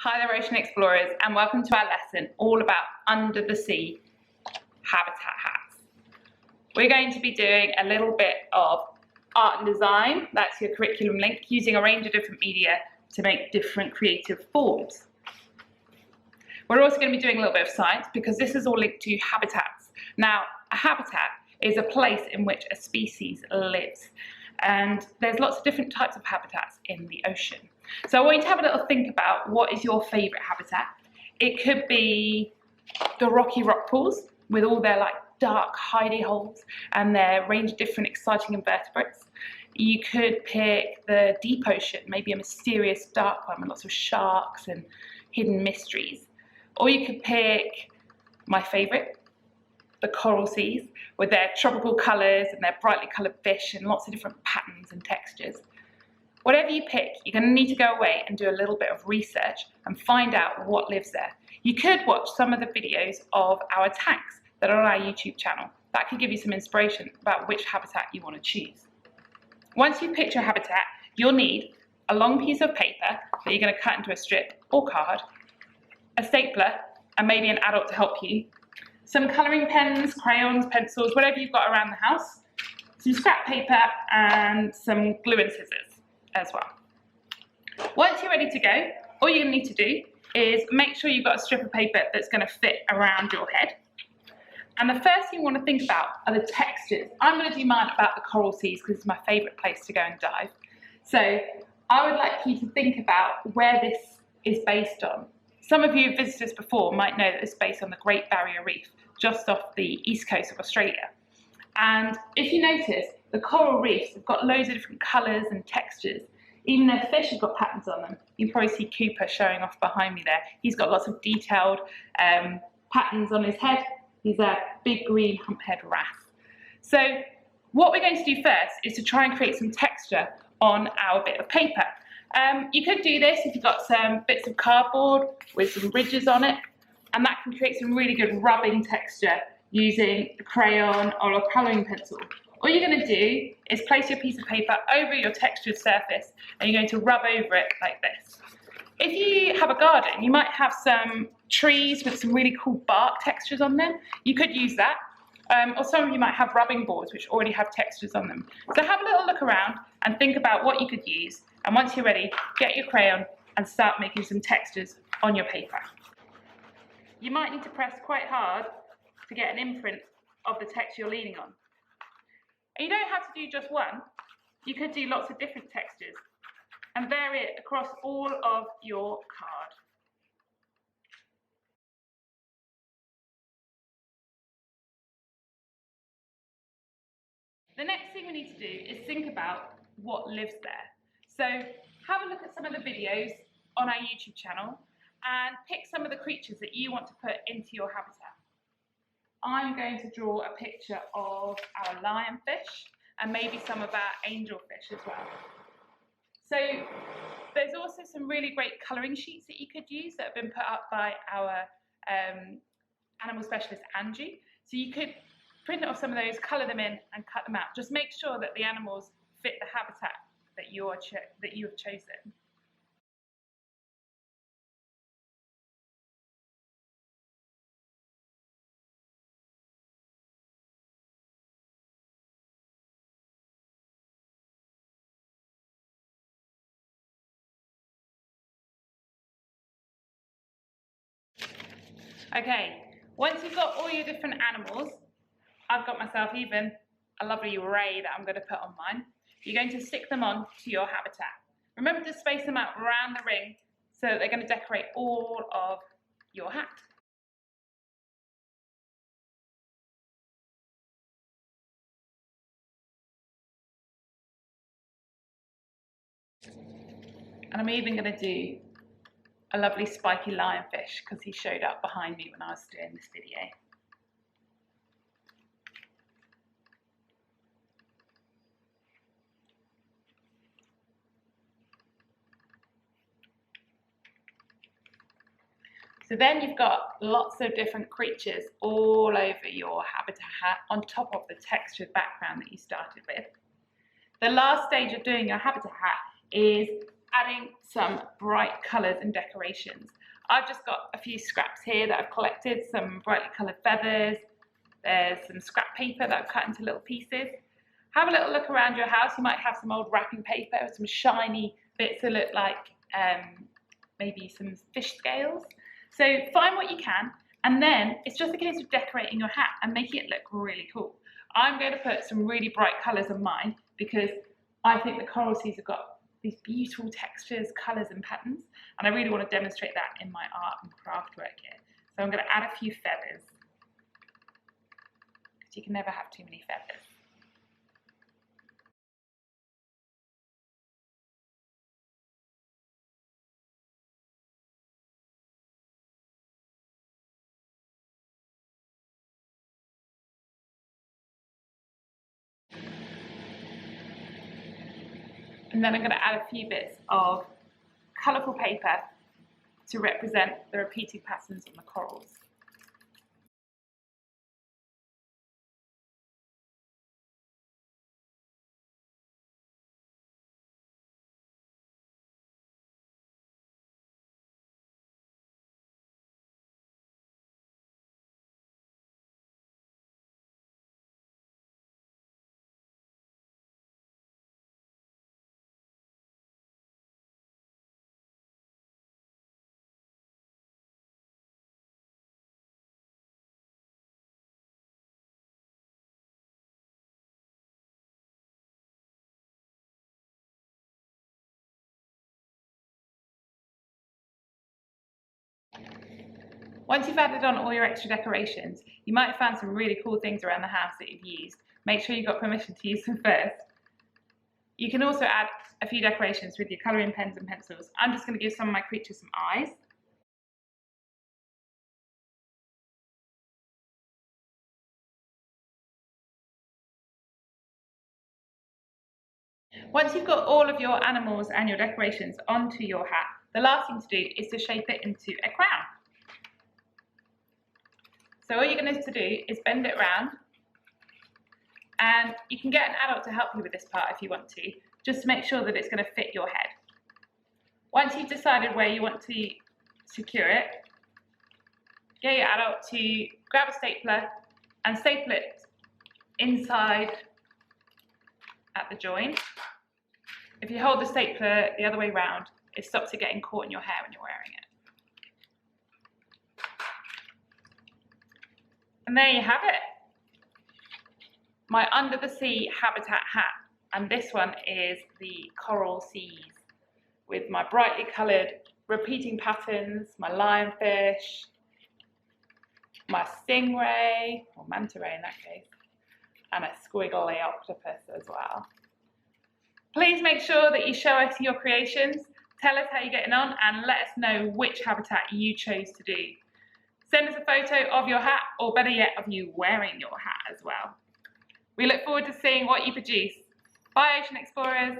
Hi there ocean explorers, and welcome to our lesson all about under the sea habitat hats. We're going to be doing a little bit of art and design, that's your curriculum link, using a range of different media to make different creative forms. We're also going to be doing a little bit of science because this is all linked to habitats. Now, a habitat is a place in which a species lives, and there's lots of different types of habitats in the ocean. So I want you to have a little think about what is your favourite habitat. It could be the rocky rock pools with all their dark hidey holes and their range of different exciting invertebrates. You could pick the deep ocean, maybe a mysterious dark one with lots of sharks and hidden mysteries. Or you could pick my favourite, the coral seas, with their tropical colours and their brightly coloured fish and lots of different patterns and textures. Whatever you pick, you're going to need to go away and do a little bit of research and find out what lives there. You could watch some of the videos of our tanks that are on our YouTube channel. That could give you some inspiration about which habitat you want to choose. Once you've picked your habitat, you'll need a long piece of paper that you're going to cut into a strip or card, a stapler, and maybe an adult to help you, some colouring pens, crayons, pencils, whatever you've got around the house, some scrap paper, and some glue and scissors as well. Once you're ready to go, all you're going to need to do is make sure you've got a strip of paper that's going to fit around your head. And the first thing you want to think about are the textures. I'm going to do mine about the coral seas because it's my favourite place to go and dive. So I would like you to think about where this is based on. Some of you who've visited us before might know that it's based on the Great Barrier Reef, just off the east coast of Australia. And if you notice, the coral reefs have got loads of different colours and textures. Even their fish have got patterns on them. You can probably see Cooper showing off behind me there. He's got lots of detailed patterns on his head. He's a big green humphead wrasse. So what we're going to do first is to try and create some texture on our bit of paper. You could do this if you've got some bits of cardboard with some ridges on it, and that can create some really good rubbing texture using a crayon or a colouring pencil. All you're going to do is place your piece of paper over your textured surface and you're going to rub over it like this. If you have a garden, you might have some trees with some really cool bark textures on them. You could use that. Or some of you might have rubbing boards which already have textures on them. So have a little look around and think about what you could use. And once you're ready, get your crayon and start making some textures on your paper. You might need to press quite hard to get an imprint of the text you're leaning on. And you don't have to do just one. You could do lots of different textures and vary it across all of your card. The next thing we need to do is think about what lives there. So have a look at some of the videos on our YouTube channel and pick some of the creatures that you want to put into your habitat. I'm going to draw a picture of our lionfish and maybe some of our angelfish as well. So there's also some really great colouring sheets that you could use that have been put up by our animal specialist Angie. So you could print off some of those, colour them in and cut them out. Just make sure that the animals fit the habitat that you have chosen. Okay, once you've got all your different animals, I've got myself even a lovely ray that I'm going to put on mine. You're going to stick them on to your habitat. Remember to space them out around the ring so that they're going to decorate all of your hat. And I'm even going to do a lovely spiky lionfish because he showed up behind me when I was doing this video. So then you've got lots of different creatures all over your habitat on top of the textured background that you started with. The last stage of doing your habitat is adding some bright colours and decorations. I've just got a few scraps here that I've collected, some brightly coloured feathers. There's some scrap paper that I've cut into little pieces. Have a little look around your house. You might have some old wrapping paper with some shiny bits that look like maybe some fish scales. So find what you can, and then it's just a case of decorating your hat and making it look really cool. I'm going to put some really bright colours on mine because I think the coral seas have got these beautiful textures, colours and patterns, and I really want to demonstrate that in my art and craft work here. So I'm going to add a few feathers, because you can never have too many feathers. And then I'm going to add a few bits of colourful paper to represent the repeating patterns on the corals. Once you've added on all your extra decorations, you might have found some really cool things around the house that you've used. Make sure you've got permission to use them first. You can also add a few decorations with your colouring pens and pencils. I'm just going to give some of my creatures some eyes. Once you've got all of your animals and your decorations onto your hat, the last thing to do is to shape it into a crown. So all you're going to do is bend it round, and you can get an adult to help you with this part if you want to, just to make sure that it's going to fit your head. Once you've decided where you want to secure it, get your adult to grab a stapler and staple it inside at the join. If you hold the stapler the other way round, it stops it getting caught in your hair when you're wearing it. And there you have it, my under the sea habitat hat. And this one is the coral seas with my brightly coloured repeating patterns, my lionfish, my stingray, or manta ray in that case, and a squiggly octopus as well. Please make sure that you show us your creations, tell us how you're getting on, and let us know which habitat you chose to do. Send us a photo of your hat, or better yet, of you wearing your hat as well. We look forward to seeing what you produce. Bye, Ocean Explorers.